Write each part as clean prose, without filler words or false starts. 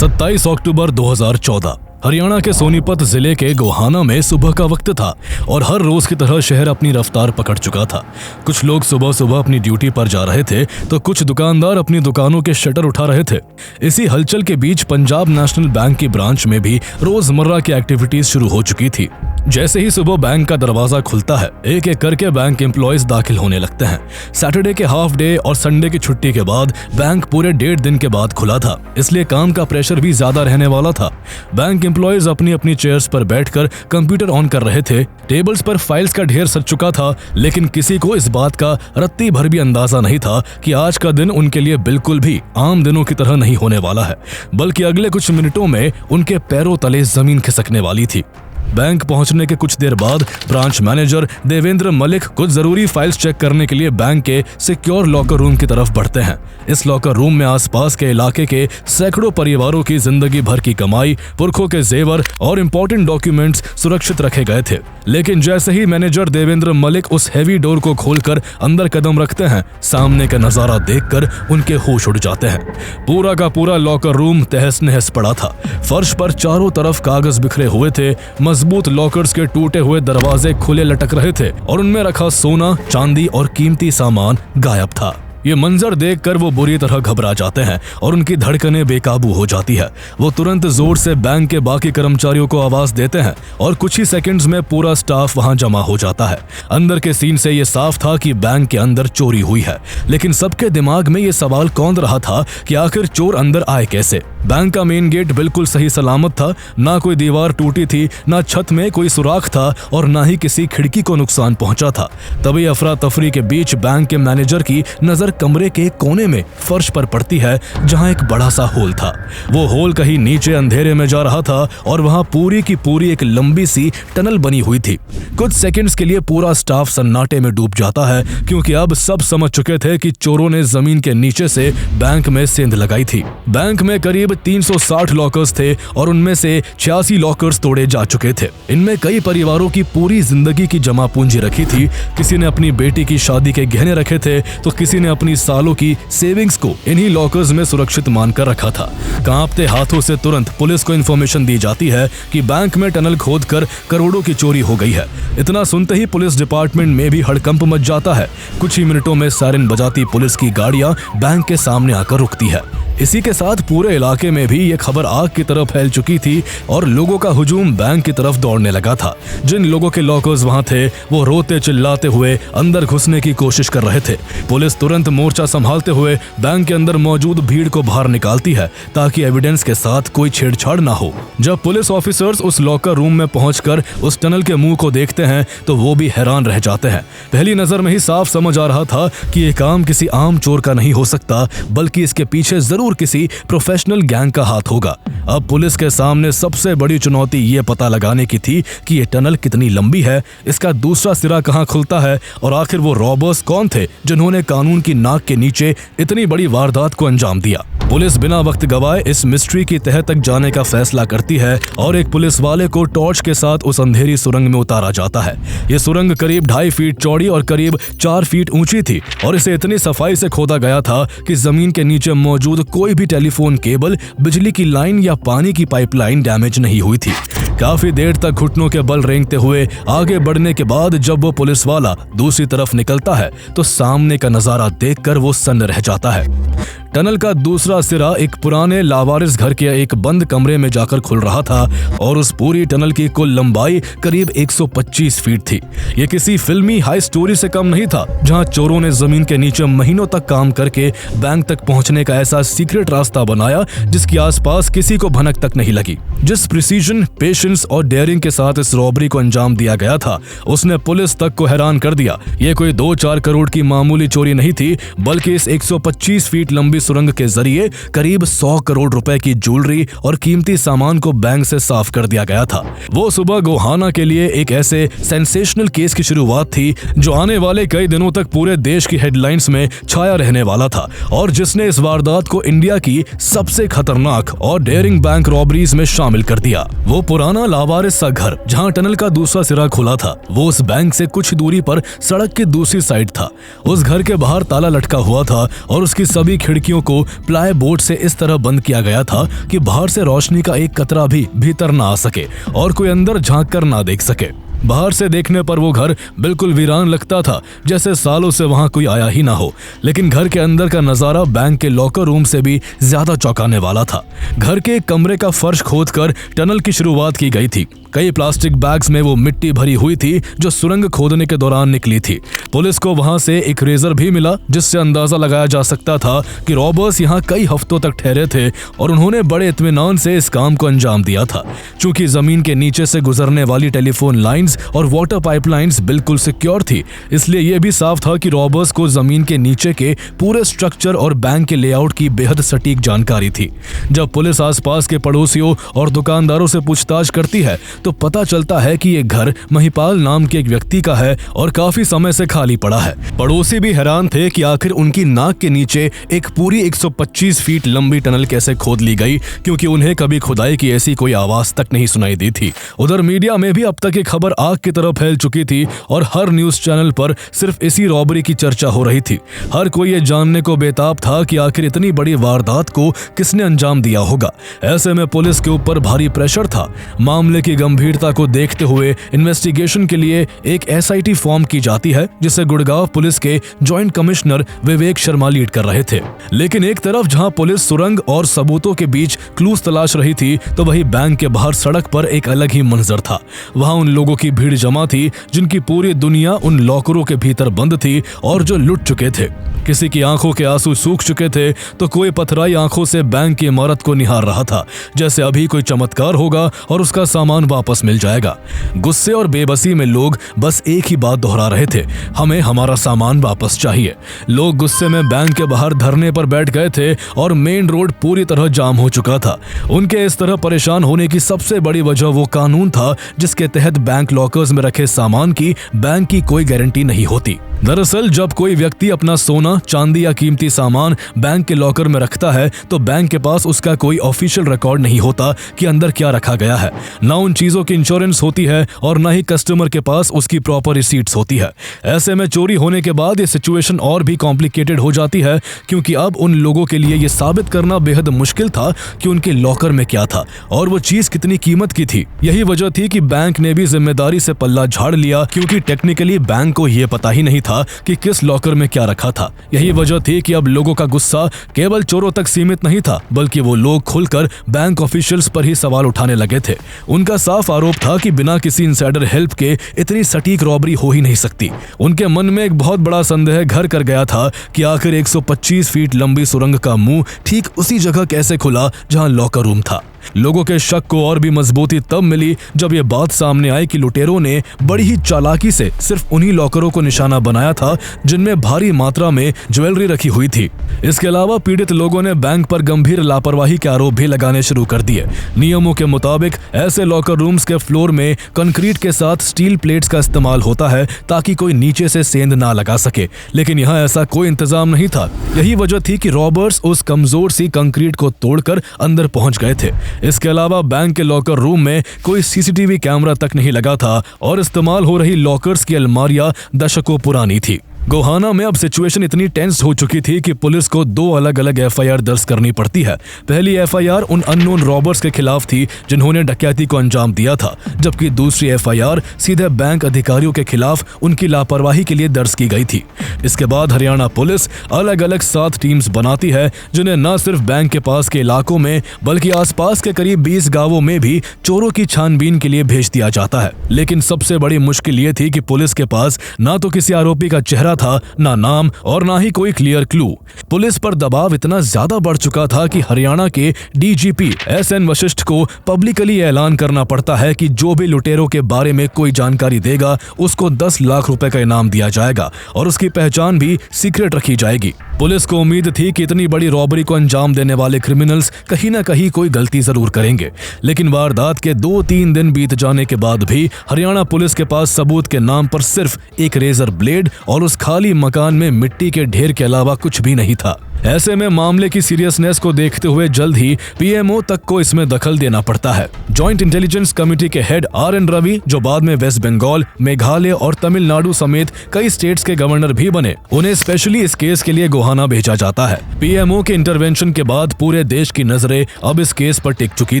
27 अक्टूबर 2014 हरियाणा के सोनीपत जिले के गोहाना में सुबह का वक्त था और हर रोज की तरह शहर अपनी रफ्तार पकड़ चुका था। कुछ लोग सुबह सुबह अपनी ड्यूटी पर जा रहे थे तो कुछ दुकानदार अपनी दुकानों के शटर उठा रहे थे। इसी हलचल के बीच पंजाब नेशनल बैंक की ब्रांच में भी रोजमर्रा की एक्टिविटीज शुरू हो चुकी थी। जैसे ही सुबह बैंक का दरवाजा खुलता है, एक एक करके बैंक एम्प्लॉयज दाखिल होने लगते हैं। सैटरडे के हाफ डे और संडे की छुट्टी के बाद बैंक पूरे 1.5 दिन के बाद खुला था, इसलिए काम का प्रेशर भी ज्यादा रहने वाला था। बैंक एम्प्लॉयज अपनी अपनी चेयर्स पर बैठकर कंप्यूटर ऑन कर रहे थे। टेबल्स पर फाइल्स का ढेर सज चुका था, लेकिन किसी को इस बात का रत्ती भर भी अंदाजा नहीं था कि आज का दिन उनके लिए बिल्कुल भी आम दिनों की तरह नहीं होने वाला है, बल्कि अगले कुछ मिनटों में उनके पैरों तले जमीन खिसकने वाली थी। बैंक पहुंचने के कुछ देर बाद ब्रांच मैनेजर देवेंद्र मलिक कुछ जरूरी फाइल्स चेक करने के लिए बैंक के सिक्योर लॉकर रूम की तरफ बढ़ते हैं। इस लॉकर रूम में आसपास के इलाके के सैकड़ों परिवारों की जिंदगी भर की कमाई, पुरखों के जेवर और इम्पोर्टेंट डॉक्यूमेंट्स सुरक्षित रखे गए थे। लेकिन जैसे ही मैनेजर देवेंद्र मलिक उस हैवी डोर को खोलकर अंदर कदम रखते हैं, सामने का नजारा देखकर उनके होश उड़ जाते हैं। पूरा का पूरा लॉकर रूम तहस नहस पड़ा था। फर्श पर चारों तरफ कागज बिखरे हुए थे। मजबूत लॉकर्स के टूटे हुए दरवाजे खुले लटक रहे थे और उनमें रखा सोना, चांदी और कीमती सामान गायब था। ये मंजर देखकर वो बुरी तरह घबरा जाते हैं और उनकी धड़कनें बेकाबू हो जाती है। वो तुरंत जोर से बैंक के बाकी कर्मचारियों को आवाज देते हैं और कुछ ही सेकंड्स में पूरा स्टाफ वहां जमा हो जाता है। अंदर के सीन से ये साफ था कि बैंक के अंदर चोरी हुई है, लेकिन सबके दिमाग में ये सवाल कौंध रहा था कि आखिर चोर अंदर आए कैसे। बैंक का मेन गेट बिल्कुल सही सलामत था, ना कोई दीवार टूटी थी, ना छत में कोई सुराख था और ना ही किसी खिड़की को नुकसान पहुंचा था। तभी अफरा तफरी के बीच बैंक के मैनेजर की नजर कमरे के कोने में फर्श पर पड़ती है, जहां एक बड़ा सा होल था। वो होल कहीं नीचे अंधेरे में जा रहा था और वहां पूरी की पूरी एक लंबी सी टनल बनी हुई थी। कुछ सेकंड्स के लिए पूरा स्टाफ सन्नाटे में डूब जाता है, क्योंकि अब सब समझ चुके थे कि चोरों ने जमीन के नीचे से बैंक में सेंध लगाई थी। बैंक में करीब 360 लॉकर्स थे और उनमें से 86 लॉकर्स तोड़े जा चुके थे। इनमें कई परिवारों की पूरी जिंदगी की जमा पूंजी रखी थी। किसी ने अपनी बेटी की शादी के गहने रखे थे तो किसी ने अपनी सालों की सेविंग्स को इन्हीं लॉकर्स में सुरक्षित मानकर रखा था। कांपते हाथों से तुरंत पुलिस को इन्फॉर्मेशन दी जाती है कि बैंक में टनल खोदकर करोड़ों की चोरी हो गई है। इतना सुनते ही पुलिस डिपार्टमेंट में भी हड़कंप मच जाता है। कुछ ही मिनटों में सायरन बजाती पुलिस की गाड़ियां बैंक के सामने आकर रुकती है। इसी के साथ पूरे इलाके में भी ये खबर आग की तरह फैल चुकी थी और लोगों का हुजूम बैंक की तरफ दौड़ने लगा था। जिन लोगों के लॉकर्स वहां थे वो रोते चिल्लाते हुए अंदर घुसने की कोशिश कर रहे थे। पुलिस तुरंत मोर्चा संभालते हुए बैंक के अंदर मौजूद भीड़ को बाहर निकालती है ताकि एविडेंस के साथ कोई छेड़छाड़ ना हो। जब पुलिस ऑफिसर्स उस लॉकर रूम में पहुंचकर उस टनल के मुंह को देखते हैं तो वो भी हैरान रह जाते हैं। पहली नजर में ही साफ समझ आ रहा था कि ये काम किसी आम चोर का नहीं हो सकता, बल्कि इसके पीछे जरूर किसी प्रोफेशनल गैंग का हाथ होगा। अब पुलिस के सामने सबसे बड़ी चुनौती ये पता लगाने की थी कि ये टनल कितनी लंबी है, इसका दूसरा सिरा कहां खुलता है और आखिर वो रॉबर्स कौन थे जिन्होंने कानून की नाक के नीचे इतनी बड़ी वारदात को अंजाम दिया। पुलिस बिना वक्त गवाए इस मिस्ट्री की तह तक जाने का फैसला करती है और एक पुलिस वाले को टॉर्च के साथ उस अंधेरी सुरंग में उतारा जाता है। ये सुरंग करीब 2.5 फीट चौड़ी और करीब 4 फीट ऊंची थी और इसे इतनी सफाई से खोदा गया था कि जमीन के नीचे मौजूद कोई भी टेलीफोन केबल, बिजली की लाइन या पानी की पाइपलाइन डैमेज नहीं हुई थी। काफी देर तक घुटनों के बल रेंगते हुए आगे बढ़ने के बाद जब वो पुलिस वाला दूसरी तरफ निकलता है तो सामने का नजारा देखकर वो सन्न रह जाता है। टनल का दूसरा सिरा एक पुराने लावारिस घर के एक बंद कमरे में जाकर खुल रहा था और उस पूरी टनल की कुल लंबाई करीब 125 फीट थी। ये किसी फिल्मी हाई स्टोरी से कम नहीं था, जहां चोरों ने जमीन के नीचे महीनों तक काम करके बैंक तक पहुंचने का ऐसा सीक्रेट रास्ता बनाया जिसके आसपास किसी को भनक तक नहीं लगी। जिस प्रिसीजन, पेशेंस और डेयरिंग के साथ इस रॉबरी को अंजाम दिया गया था, उसने पुलिस तक को हैरान कर दिया। ये कोई 2-4 करोड़ की मामूली चोरी नहीं थी, बल्कि इस 125 फीट लंबी सुरंग के जरिए करीब 100 करोड़ रुपए की ज्वेलरी और कीमती सामान को बैंक से साफ कर दिया गया था। वो सुबह गोहाना के लिए एक ऐसे सेंसेशनल केस की शुरुआत थी जो आने वाले कई दिनों तक पूरे देश की हेडलाइंस में छाया रहने वाला था और जिसने इस वारदात को इंडिया की सबसे खतरनाक और डेयरिंग बैंक रॉबरीज में शामिल कर दिया। वो पुराना लावारिस सा घर जहां टनल का दूसरा सिरा खुला था, वो उस बैंक से कुछ दूरी पर सड़क की दूसरी साइड था। उस घर के बाहर ताला लटका हुआ था और उसकी सभी खिड़की खिड़कियों को प्लाई बोर्ड से इस तरह बंद किया गया था कि बाहर से रोशनी का एक कतरा भी भीतर ना आ सके और कोई अंदर झांक कर ना देख सके। बाहर से देखने पर वो घर बिल्कुल वीरान लगता था, जैसे सालों से वहां कोई आया ही ना हो। लेकिन घर के अंदर का नजारा बैंक के लॉकर रूम से भी ज्यादा चौंकाने वाला था। घर के एक कमरे का फर्श खोदकर टनल की शुरुआत की गई थी। कई प्लास्टिक बैग्स में वो मिट्टी भरी हुई थी जो सुरंग खोदने के दौरान निकली थी। पुलिस को वहां से एक रेजर भी मिला, जिससे अंदाजा लगाया जा सकता था कि रॉबर्स यहाँ कई हफ्तों तक ठहरे थे और उन्होंने बड़े इत्मीनान से इस काम को अंजाम दिया था। चूंकि जमीन के नीचे से गुजरने वाली टेलीफोन लाइंस और वाटर पाइपलाइंस बिल्कुल सिक्योर थी, इसलिए यह भी साफ था कि रॉबर्स को जमीन के नीचे के पूरे स्ट्रक्चर और बैंक के लेआउट की बेहद सटीक जानकारी थी। जब पुलिस आसपास के पड़ोसियों और दुकानदारों से पूछताछ करती है तो पता चलता है कि ये घर महिपाल नाम के एक व्यक्ति का है और काफी समय से खाली पड़ा है। पड़ोसी भी हैरान थे कि आखिर उनकी नाक के नीचे एक पूरी 125 फीट लंबी टनल कैसे खोद ली गई, क्योंकि उन्हें कभी खुदाई की ऐसी कोई आवाज तक नहीं सुनाई दी थी। उधर मीडिया में भी अब तक ये खबर आग की तरह फैल चुकी थी और हर न्यूज चैनल पर सिर्फ इसी रॉबरी की चर्चा हो रही थी। हर कोई ये जानने को बेताब था कि आखिर इतनी बड़ी वारदात को किसने अंजाम दिया होगा। ऐसे में पुलिस के ऊपर भारी प्रेशर था। मामले की गंभीरता को देखते हुए इन्वेस्टिगेशन के लिए एक SIT फॉर्म की जाती है, जिसे गुड़गांव पुलिस के joint commissioner Vivek Sharma lead कर रहे थे। लेकिन एक तरफ जहां पुलिस सुरंग और सबूतों के बीच क्लूज तलाश रही थी, तो वहीं बैंक के बाहर सड़क पर एक अलग ही मंजर था। वहां उन लोगों की भीड़ जमा थी जिनकी पूरी दुनिया उन लॉकरों के भीतर बंद थी और जो लुट चुके थे। किसी की आंखों के आंसू सूख चुके थे तो कोई पथराई आंखों से बैंक की इमारत को निहार रहा था, जैसे अभी कोई चमत्कार होगा और उसका सामान वापस मिल जाएगा। गुस्से और बेबसी में लोग बस एक ही बात दोहरा रहे थे, हमें हमारा सामान वापस चाहिए। लोग गुस्से में बैंक के बाहर धरने पर बैठ गए थे और मेन रोड पूरी तरह जाम हो चुका था। उनके इस तरह परेशान होने की सबसे बड़ी वजह वो कानून था जिसके तहत बैंक लॉकर्स में रखे सामान की बैंक की कोई गारंटी नहीं होती। दरअसल जब कोई व्यक्ति अपना सोना, चांदी या कीमती सामान बैंक के लॉकर में रखता है तो बैंक के पास उसका कोई ऑफिशियल रिकॉर्ड नहीं होता कि अंदर क्या रखा गया है। ना उन चीजों की इंश्योरेंस होती है और ना ही कस्टमर के पास उसकी प्रॉपर रिसीट्स होती है। ऐसे में चोरी होने के बाद ये सिचुएशन और भी कॉम्प्लिकेटेड हो जाती है, क्योंकि अब उन लोगों के लिए ये साबित करना बेहद मुश्किल था कि उनके लॉकर में क्या था और वो चीज कितनी कीमत की थी। यही वजह थी कि बैंक ने भी जिम्मेदारी से पल्ला झाड़ लिया, क्योंकि टेक्निकली बैंक को ये पता ही नहीं था कि किस लॉकर में क्या रखा था। यही वजह थी कि अब लोगों का गुस्सा केवल चोरों तक सीमित नहीं था, बल्कि वो लोग खुलकर बैंक ऑफिशियल्स पर ही सवाल उठाने लगे थे। उनका साफ आरोप था कि बिना किसी इनसाइडर हेल्प के इतनी सटीक रॉबरी हो ही नहीं सकती। उनके मन में एक बहुत बड़ा संदेह घर कर गया था कि आखिर 125 फीट लंबी सुरंग का मुंह ठीक उसी जगह कैसे खुला जहां लॉकर रूम था। लोगों के शक को और भी मजबूती तब मिली जब यह बात सामने आई कि लुटेरों ने बड़ी ही चालाकी से सिर्फ उन्हीं लॉकरों को निशाना बनाया था जिनमें भारी मात्रा में ज्वेलरी रखी हुई थी। इसके अलावा पीड़ित लोगों ने बैंक पर गंभीर लापरवाही के आरोप भी लगाने शुरू कर दिए। नियमों के मुताबिक ऐसे लॉकर रूम्स के फ्लोर में कंक्रीट के साथ स्टील प्लेट्स का इस्तेमाल होता है ताकि कोई नीचे से सेंध ना लगा सके, लेकिन यहाँ ऐसा कोई इंतजाम नहीं था। यही वजह थी कि रॉबर्स उस कमजोर सी कंक्रीट को तोड़कर अंदर पहुंच गए थे। इसके अलावा बैंक के लॉकर रूम में कोई CCTV कैमरा तक नहीं लगा था और इस्तेमाल हो रही लॉकर्स की अलमारियां दशकों पुरानी थी। गोहाना में अब सिचुएशन इतनी टेंस हो चुकी थी कि पुलिस को 2 अलग अलग FIR दर्ज करनी पड़ती है। पहली FIR उन अननोन रॉबर्स के खिलाफ थी जिन्होंने डकैती को अंजाम दिया था, जबकि दूसरी FIR सीधे बैंक अधिकारियों के खिलाफ उनकी लापरवाही के लिए दर्ज की गई थी। इसके बाद हरियाणा पुलिस अलग अलग 7 टीम्स बनाती है जिन्हें न सिर्फ बैंक के पास के इलाकों में बल्कि आसपास के करीब 20 गांवों में भी चोरों की छानबीन के लिए भेज दिया जाता है। लेकिन सबसे बड़ी मुश्किल ये थी कि पुलिस के पास ना तो किसी आरोपी का चेहरा था, ना नाम और ना ही कोई क्लियर क्लू। पुलिस पर दबाव इतना ज्यादा बढ़ चुका था कि हरियाणा के DGP SN वशिष्ठ को पब्लिकली ऐलान करना पड़ता है कि जो भी लुटेरों के बारे में कोई जानकारी देगा उसको 10 लाख रुपए का इनाम दिया जाएगा और उसकी पहचान भी सीक्रेट रखी जाएगी। पुलिस को उम्मीद थी कि इतनी बड़ी रॉबरी को अंजाम देने वाले क्रिमिनल्स कहीं ना कहीं कोई गलती जरूर करेंगे, लेकिन वारदात के 2-3 दिन बीत जाने के बाद भी हरियाणा पुलिस के पास सबूत के नाम पर सिर्फ एक रेजर ब्लेड और उस खाली मकान में मिट्टी के ढेर के अलावा कुछ भी नहीं था। ऐसे में मामले की सीरियसनेस को देखते हुए जल्द ही पीएमओ तक को इसमें दखल देना पड़ता है। जॉइंट इंटेलिजेंस कमेटी के हेड आर.एन. रवि, जो बाद में वेस्ट बंगाल, मेघालय और तमिलनाडु समेत कई स्टेट्स के गवर्नर भी बने, उन्हें स्पेशली इस केस के लिए गोहाना भेजा जाता है। पीएमओ के इंटरवेंशन के बाद पूरे देश की नजरें अब इस केस पर टिक चुकी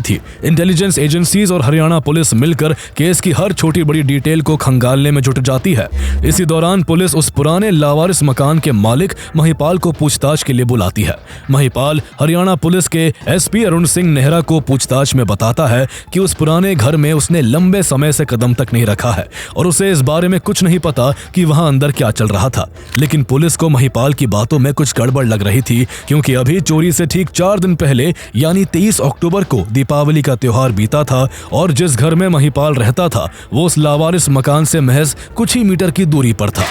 थी। इंटेलिजेंस एजेंसीज और हरियाणा पुलिस मिलकर केस की हर छोटी बड़ी डिटेल को खंगालने में जुट जाती है। इसी दौरान पुलिस उस पुराने लावारिस मकान के मालिक महिपाल को पूछताछ के लिए बुलाती है। महिपाल हरियाणा पुलिस के एसपी अरुण सिंह नेहरा को पूछताछ में बताता है कि उस पुराने घर में उसने लंबे समय से कदम तक नहीं रखा है और उसे इस बारे में कुछ नहीं पता कि वहां अंदर क्या चल रहा था। लेकिन पुलिस को महिपाल की बातों में कुछ गड़बड़ लग रही थी, क्योंकि अभी चोरी से ठीक 4 दिन पहले यानी 23 अक्टूबर को दीपावली का त्योहार बीता था और जिस घर में महिपाल रहता था वो उस लावारिस मकान से महज कुछ ही मीटर की दूरी पर था।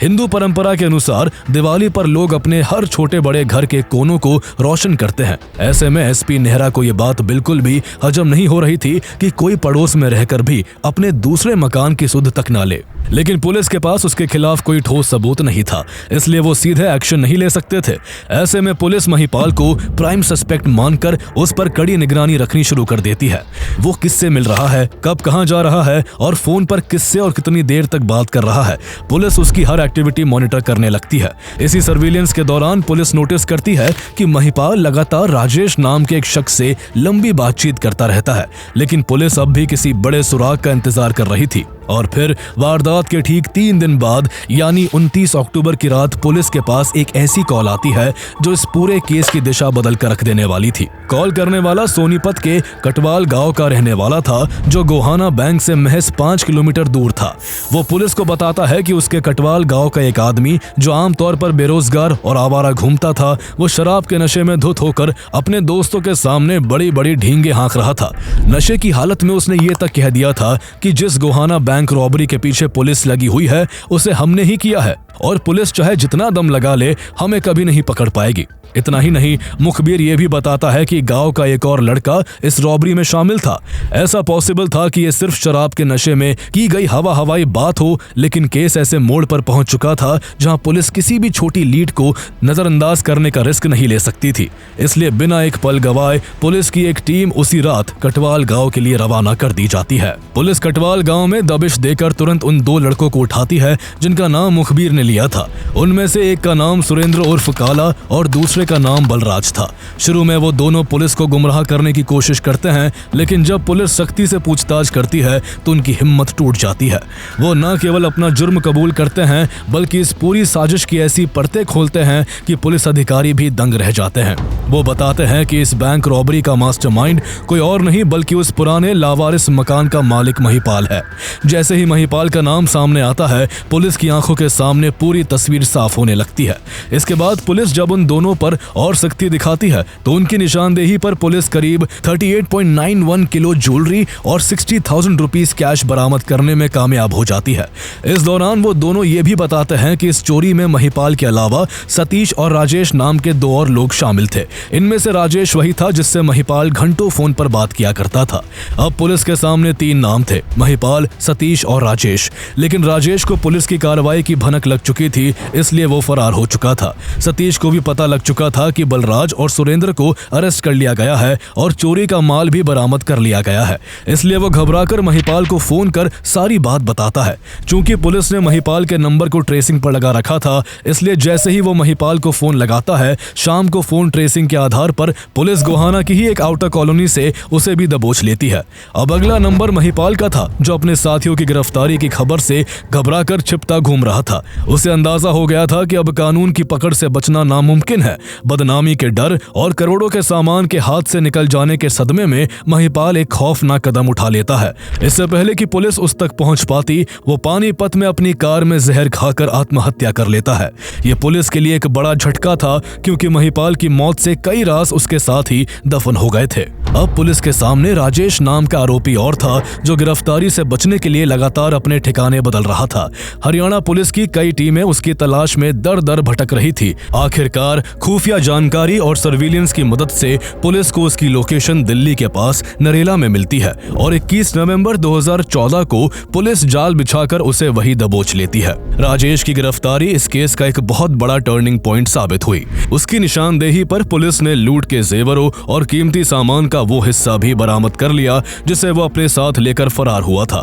हिंदू परंपरा के अनुसार दिवाली पर लोग अपने हर छोटे बड़े घर के कोनों को रोशन करते हैं। ऐसे में एसपी नेहरा को ये बात बिल्कुल भी हजम नहीं हो रही थी कि कोई पड़ोस में रहकर भी अपने दूसरे मकान की सुध तक ना ले। लेकिन पुलिस के पास उसके खिलाफ कोई ठोस सबूत नहीं था, इसलिए वो सीधे एक्शन नहीं ले सकते थे। ऐसे में पुलिस महिपाल को प्राइम सस्पेक्ट मानकर उस पर कड़ी निगरानी रखनी शुरू कर देती है। वो किससे मिल रहा है, कब कहां जा रहा है और फोन पर किससे और कितनी देर तक बात कर रहा है, पुलिस उसकी हर एक्टिविटी मॉनिटर करने लगती है। इसी सर्विलेंस के दौरान पुलिस नोटिस करती है कि महिपाल लगातार राजेश नाम के एक शख्स से लंबी बातचीत करता रहता है। लेकिन पुलिस अब भी किसी बड़े सुराग का इंतजार कर रही थी। और फिर वारदात के ठीक 3 दिन बाद यानी 29 अक्टूबर की रात पुलिस के पास एक ऐसी कॉल आती है जो इस पूरे केस की दिशा बदल कर रख देने वाली थी। कॉल करने वाला सोनीपत के कटवाल गांव का रहने वाला था, जो गोहाना बैंक से महज 5 किलोमीटर दूर था। वो पुलिस को बताता है कि उसके कटवाल गांव का एक आदमी जो आमतौर पर बेरोजगार और आवारा घूमता था, वो शराब के नशे में धुत होकर अपने दोस्तों के सामने बड़ी बड़ी ढींगे हाँक रहा था। नशे की हालत में उसने ये तक कह दिया था कि जिस गोहाना बैंक रॉबरी के पीछे पुलिस लगी हुई है उसे हमने ही किया है और पुलिस चाहे जितना दम लगा ले हमें कभी नहीं पकड़ पाएगी। इतना ही नहीं, मुखबिर ये भी बताता है कि गांव का एक और लड़का इस रॉबरी में शामिल था। ऐसा पॉसिबल था कि ये सिर्फ शराब के नशे में की गई हवाई बात हो, लेकिन केस ऐसे मोड़ पर पहुंच चुका था जहां पुलिस किसी भी छोटी लीड को नजरअंदाज करने का रिस्क नहीं ले सकती थी। इसलिए बिना एक पल गवाए पुलिस की एक टीम उसी रात कटवाल गाँव के लिए रवाना कर दी जाती है। पुलिस कटवाल गाँव में दबिश देकर तुरंत उन 2 लड़कों को उठाती है जिनका नाम मुखबिर ने लिया था। उनमें से एक का नाम सुरेंद्र उर्फ काला और दूसरे का नाम बलराज था। शुरू में वो दोनों पुलिस को गुमराह करने की कोशिश करते हैं, लेकिन जब पुलिस सख्ती से पूछताछ करती है तो उनकी हिम्मत टूट जाती है। वो न केवल अपना जुर्म कबूल करते हैं बल्कि इस पूरी साजिश की ऐसी परतें खोलते हैं कि पुलिस अधिकारी भी दंग रह जाते हैं। वो बताते हैं कि इस बैंक रॉबरी का मास्टरमाइंड कोई और नहीं बल्कि उस पुराने लावारिस मकान का मालिक महिपाल है। जैसे ही महिपाल का नाम सामने आता है, पुलिस की आंखों के सामने पूरी तस्वीर साफ होने लगती है। इसके बाद पुलिस जब उन दोनों पर और सख्ती दिखाती है तो उनकी निशानदेही पर पुलिस करीब 38.91 किलो ज्वेलरी और 60,000 रुपीस कैश बरामद करने में कामयाब हो जाती है। इस दौरान वो दोनों ये भी बताते हैं कि इस चोरी में महिपाल के अलावा सतीश और राजेश नाम के 2 और लोग शामिल थे। इनमें से राजेश वही था जिससे महिपाल घंटों फोन पर बात किया करता था। अब पुलिस के सामने 3 नाम थे, महिपाल, सतीश और राजेश। लेकिन राजेश को पुलिस की कार्रवाई की भनक लग चुकी थी, इसलिए वो फरार हो चुका था। सतीश को भी पता लग चुका था कि बलराज और सुरेंद्र को अरेस्ट कर लिया गया है और चोरी का माल भी बरामद कर लिया गया है। इसलिए वो घबराकर महिपाल को फोन कर सारी बात बताता है। चूंकि पुलिस ने महिपाल के नंबर को ट्रेसिंग पर लगा रखा था, इसलिए जैसे ही वो महिपाल को फोन लगाता है, शाम को फोन ट्रेसिंग के आधार पर पुलिस गोहाना की ही एक आउटर कॉलोनी से उसे भी दबोच लेती है। अब अगला नंबर महिपाल का था, जो अपने साथियों की गिरफ्तारी की खबर से घबराकर छिपता घूम रहा था। उसे अंदाजा हो गया था कि अब कानून की पकड़ से बचना नामुमकिन है। बदनामी के डर और करोड़ों के सामान के हाथ से निकल जाने के सदमे में महिपाल एक खौफनाक कदम उठा लेता है। इससे पहले कि पुलिस उस तक पहुंच पाती, वो पानीपत में अपनी कार में जहर खाकर आत्महत्या कर लेता है। ये पुलिस के लिए एक बड़ा झटका था, क्योंकि महिपाल की मौत से कई राज उसके साथ ही दफन हो गए थे। अब पुलिस के सामने राजेश नाम का आरोपी और था जो गिरफ्तारी से बचने के लिए लगातार अपने ठिकाने बदल रहा था। हरियाणा पुलिस की कई टीमें उसकी तलाश में दर दर भटक रही थी। आखिरकार खुफिया जानकारी और सर्विलेंस की मदद से पुलिस को उसकी लोकेशन दिल्ली के पास नरेला में मिलती है और 21 नवंबर 2014 को पुलिस जाल बिछाकर उसे वही दबोच लेती है। राजेश की गिरफ्तारी इस केस का एक बहुत बड़ा टर्निंग पॉइंट साबित हुई। उसकी निशानदेही पर पुलिस ने लूट के जेवरों और कीमती सामान का वो हिस्सा भी बरामद कर लिया जिसे वो अपने साथ लेकर फरार हुआ था।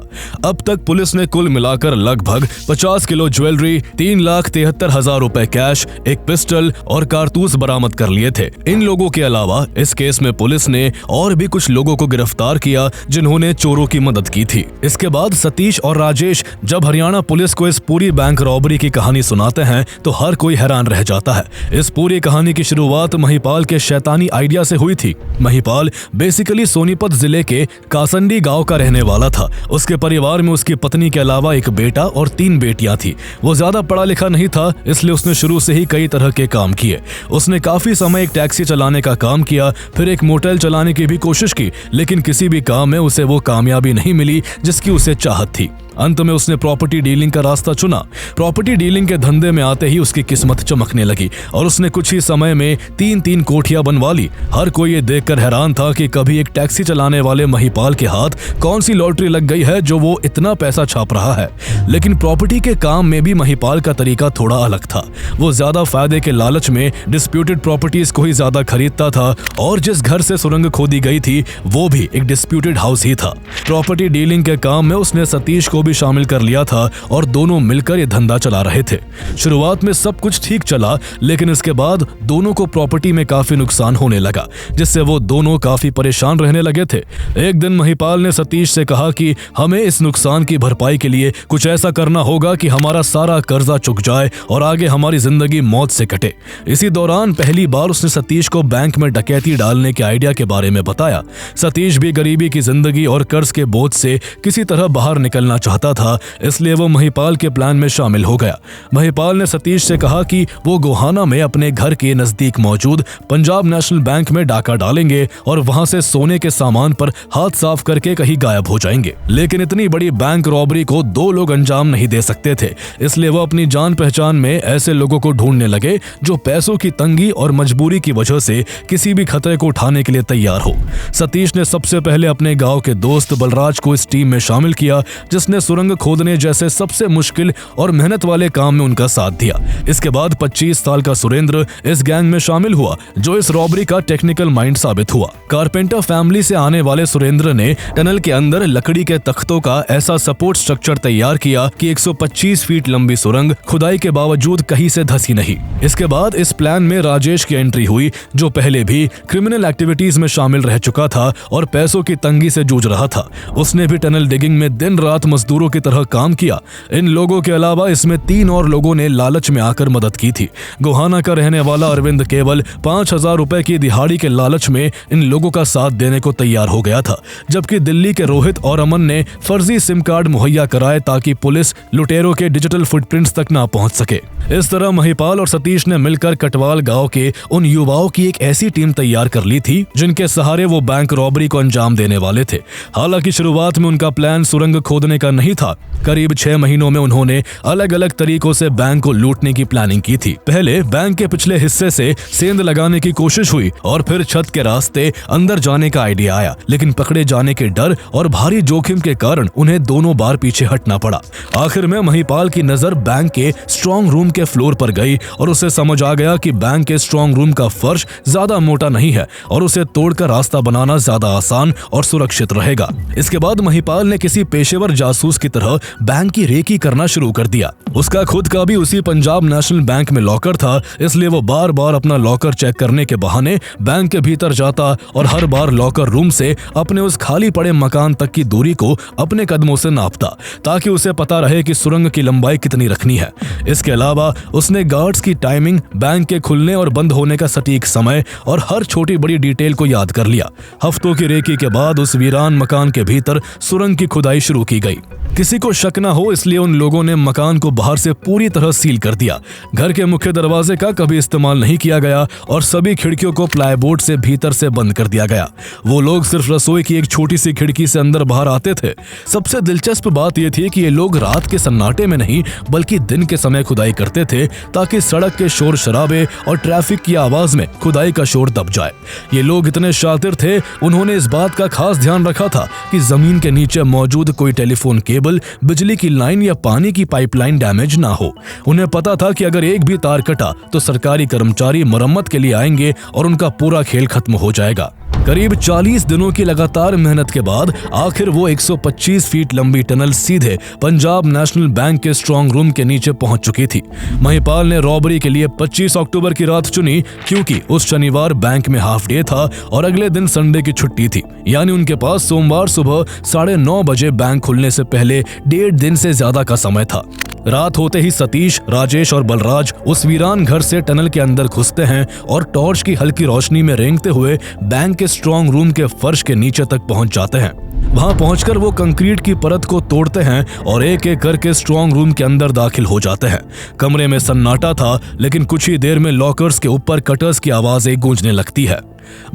अब तक पुलिस ने कुल मिलाकर लगभग 50 किलो ज्वेलरी, 3,73,000 रुपए कैश, एक पिस्टल और कारतूस बरामद कर लिए थे। इन लोगों के अलावा इस केस में पुलिस ने और भी कुछ लोगों को गिरफ्तार किया जिन्होंने चोरों की मदद की थी। इसके बाद सतीश और राजेश जब हरियाणा पुलिस को इस पूरी बैंक रॉबरी की कहानी सुनाते हैं तो हर कोई हैरान रह जाता है। इस पूरी कहानी की शुरुआत महिपाल के शैतानी आइडिया से हुई थी। महिपाल बेसिकली सोनीपत जिले के कासंडी गांव का रहने वाला था। उसके परिवार में उसकी पत्नी के अलावा एक बेटा और 3 बेटियां थी। वो ज्यादा पढ़ा लिखा नहीं था, इसलिए उसने शुरू से ही कई तरह के काम किए। उसने काफी समय एक टैक्सी चलाने का काम किया, फिर एक मोटेल चलाने की भी कोशिश की, लेकिन किसी भी काम में उसे वो कामयाबी नहीं मिली जिसकी उसे चाहत थी। अंत में उसने प्रॉपर्टी डीलिंग का रास्ता चुना। प्रॉपर्टी डीलिंग के धंधे में आते ही उसकी किस्मत चमकने लगी और उसने कुछ ही समय में 3 कोठियां बनवा ली। हर कोई ये देखकर हैरान था कि कभी एक टैक्सी चलाने वाले महिपाल के हाथ कौन सी लॉटरी लग गई है जो वो इतना पैसा छाप रहा है। लेकिन प्रॉपर्टी के काम में भी महिपाल का तरीका थोड़ा अलग था। वो ज्यादा फायदे के लालच में डिस्प्यूटेड प्रॉपर्टीज को ही ज्यादा खरीदता था और जिस घर से सुरंग खोदी गई थी वो भी एक डिस्प्यूटेड हाउस ही था। प्रॉपर्टी डीलिंग के काम में उसने सतीश को भी शामिल कर लिया था और दोनों मिलकर ये धंधा चला रहे थे। शुरुआत में सब कुछ ठीक चला, लेकिन इसके बाद दोनों को प्रॉपर्टी में काफी नुकसान होने लगा, जिससे वो दोनों काफी परेशान रहने लगे थे। एक दिन महिपाल ने सतीश से कहा कि हमें इस नुकसान की भरपाई के लिए कुछ ऐसा करना होगा कि हमारा सारा कर्जा चुक जाए और आगे हमारी जिंदगी मौत से कटे। इसी दौरान पहली बार उसने सतीश को बैंक में डकैती डालने के आइडिया के बारे में बताया। सतीश भी गरीबी की जिंदगी और कर्ज के बोझ से किसी तरह बाहर निकलना चाहता था, इसलिए वो महिपाल के प्लान में शामिल हो गया। महिपाल ने सतीश से कहा कि वो गोहाना में अपने घर के नजदीक मौजूद पंजाब नेशनल बैंक में डाका डालेंगे और वहां से सोने के सामान पर हाथ साफ करके कहीं गायब हो जाएंगे। लेकिन इतनी बड़ी बैंक रॉबरी को 2 लोग अंजाम नहीं दे सकते थे, इसलिए वो अपनी जान पहचान में ऐसे लोगों को ढूंढने लगे जो पैसों की तंगी और मजबूरी की वजह से किसी भी खतरे को उठाने के लिए तैयार हो। सतीश ने सबसे पहले अपने गांव के दोस्त बलराज को इस टीम में शामिल किया, जिसने सुरंग खोदने जैसे सबसे मुश्किल और मेहनत वाले काम में उनका साथ दिया। इसके बाद 25 साल का सुरेंद्र इस गैंग में शामिल हुआ, जो इस रॉबरी का टेक्निकल माइंड साबित हुआ। कारपेंटर फैमिली से आने वाले सुरेंद्र ने टनल के अंदर लकड़ी के तख्तों का ऐसा सपोर्ट स्ट्रक्चर तैयार किया कि 125 फीट लंबी सुरंग खुदाई के बावजूद कहीं से धसी नहीं। इसके बाद इस प्लान में राजेश की एंट्री हुई, जो पहले भी क्रिमिनल एक्टिविटीज में शामिल रह चुका था और पैसों की तंगी से जूझ रहा था। उसने भी टनल डिगिंग में दिन रात मजदूरों की तरह काम किया। इन लोगों के अलावा इसमें 3 और लोगों ने लालच में आकर मदद की थी। गोहाना का रहने वाला अरविंद केवल 5,000 रुपए की दिहाड़ी के लालच में इन लोगों का साथ देने को तैयार हो गया था, जबकि दिल्ली के रोहित और अमन ने फर्जी सिम कार्ड मुहैया कराए ताकि पुलिस लुटेरों के डिजिटल फुटप्रिंट्स तक ना पहुंच सके। इस तरह महिपाल और सतीश ने मिलकर कटवाल गांव के उन युवाओं की एक ऐसी टीम तैयार कर ली थी जिनके सहारे वो बैंक रॉबरी को अंजाम देने वाले थे। हालांकि शुरुआत में उनका प्लान सुरंग खोदने का नहीं था। करीब 6 महीनों में उन्होंने अलग अलग तरीकों से बैंक को लूटने की प्लानिंग की थी। पहले बैंक के पिछले हिस्से से सेंध लगाने की कोशिश हुई और फिर छत के रास्ते अंदर जाने का आइडिया आया, लेकिन पकड़े जाने के डर और भारी जोखिम के कारण उन्हें दोनों बार पीछे हटना पड़ा। आखिर में महिपाल की नजर बैंक के स्ट्रॉन्ग रूम के फ्लोर पर गई और उसे समझ आ गया कि बैंक के स्ट्रॉन्ग रूम का फर्श ज्यादा मोटा नहीं है और उसे तोड़कर रास्ता बनाना ज्यादा आसान और सुरक्षित रहेगा। इसके बाद महिपाल ने किसी पेशेवर जासूस की तरह बैंक की रेकी करना शुरू कर दिया। उसका खुद का भी उसी पंजाब नेशनल बैंक में लॉकर था, इसलिए वो बार बार अपना लॉकर चेक करने के बहाने बैंक के भीतर जाता और हर बार लॉकर रूम से अपने उस खाली पड़े मकान तक की दूरी को अपने कदमों से नापता, ताकि उसे पता रहे कि सुरंग की लंबाई कितनी रखनी है। इसके अलावा उसने गार्ड्स की टाइमिंग, बैंक के खुलने और बंद होने का सटीक समय और हर छोटी बड़ी डिटेल को याद कर लिया। हफ्तों की रेकी के बाद उस वीरान मकान के भीतर सुरंग की खुदाई शुरू की गई। किसी को शक न हो इसलिए उन लोगों ने मकान को बाहर से पूरी तरह सील कर दिया। घर के मुख्य दरवाजे का कभी इस्तेमाल नहीं किया गया और सभी खिड़कियों को प्लाईबोर्ड से भीतर से बंद कर दिया गया। वो लोग सिर्फ रसोई की एक छोटी सी खिड़की से अंदर बाहर आते थे। सबसे दिलचस्प बात यह थी कि ये लोग रात के सन्नाटे में नहीं बल्कि दिन के समय खुदाई करते थे ताकि सड़क के शोर शराबे और ट्रैफिक की आवाज में खुदाई का शोर दब जाए। ये लोग इतने शातिर थे, उन्होंने इस बात का खास ध्यान रखा था कि जमीन के नीचे मौजूद कोई टेलीफोन केबल, बिजली की लाइन या पानी की पाइपलाइन डैमेज ना हो। उन्हें पता था कि अगर एक भी तार कटा तो सरकारी कर्मचारी मरम्मत के लिए आएंगे और उनका पूरा खेल खत्म हो जाएगा। करीब 40 दिनों की लगातार मेहनत के बाद आखिर वो 125 फीट लंबी टनल सीधे पंजाब नेशनल बैंक के स्ट्रांग रूम के नीचे पहुंच चुकी थी। महिपाल ने रॉबरी के लिए 25 अक्टूबर की रात चुनी क्योंकि उस शनिवार बैंक में हाफ डे था और अगले दिन संडे की छुट्टी थी, यानी उनके पास सोमवार सुबह 9:30 बजे बैंक खुलने से पहले 1.5 दिन से ज्यादा का समय था। रात होते ही सतीश, राजेश और बलराज उस वीरान घर से टनल के अंदर घुसते हैं और टॉर्च की हल्की रोशनी में रेंगते हुए बैंक के स्ट्रांग रूम के फर्श के नीचे तक पहुंच जाते हैं। वहां पहुंचकर वो कंक्रीट की परत को तोड़ते हैं और एक एक करके स्ट्रांग रूम के अंदर दाखिल हो जाते हैं। कमरे में सन्नाटा था, लेकिन कुछ ही देर में लॉकर्स के ऊपर कटर्स की आवाजें गूंजने लगती है।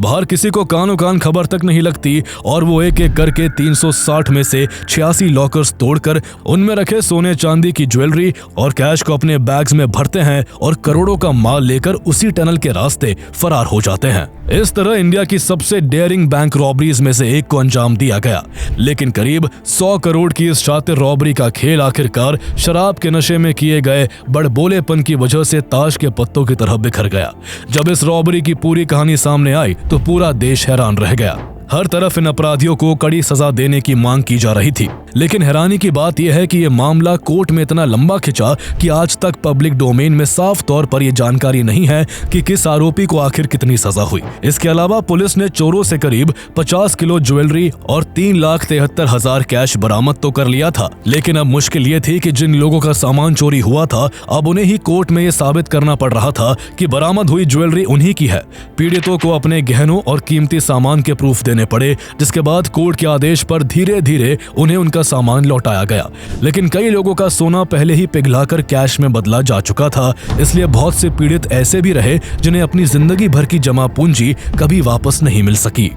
बाहर किसी को कानो कान खबर तक नहीं लगती और वो एक एक करके 360 में से 86 लॉकर्स तोड़कर उनमें रखे सोने चांदी की ज्वेलरी और कैश को अपने बैग्स में भरते हैं और करोड़ों का माल लेकर उसी टनल के रास्ते फरार हो जाते हैं। इस तरह इंडिया की सबसे डेयरिंग बैंक रॉबरीज में से एक को अंजाम दिया गया, लेकिन करीब 100 करोड़ की इस शातिर रॉबरी का खेल आखिरकार शराब के नशे में किए गए बड़बोलेपन की वजह से ताश के पत्तों की तरह बिखर गया। जब इस रॉबरी की पूरी कहानी सामने आई तो पूरा देश हैरान रह गया। हर तरफ इन अपराधियों को कड़ी सजा देने की मांग की जा रही थी, लेकिन हैरानी की बात यह है कि यह मामला कोर्ट में इतना लंबा खिंचा कि आज तक पब्लिक डोमेन में साफ तौर पर यह जानकारी नहीं है कि किस आरोपी को आखिर कितनी सजा हुई। इसके अलावा पुलिस ने चोरों से करीब 50 किलो ज्वेलरी और 3,73,000 कैश बरामद तो कर लिया था, लेकिन अब मुश्किल ये थी कि जिन लोगों का सामान चोरी हुआ था अब उन्हें ही कोर्ट में यह साबित करना पड़ रहा था कि बरामद हुई ज्वेलरी उन्हीं की है। पीड़ितों को अपने गहनों और कीमती सामान के प्रूफ देने पड़े, जिसके बाद कोर्ट के आदेश पर धीरे धीरे उन्हें उनका सामान लौटाया गया। लेकिन कई लोगों का सोना पहले ही पिघलाकर कैश में बदला जा चुका था, इसलिए बहुत से पीड़ित ऐसे भी रहे जिन्हें अपनी जिंदगी भर की जमा पूंजी कभी वापस नहीं मिल सकी।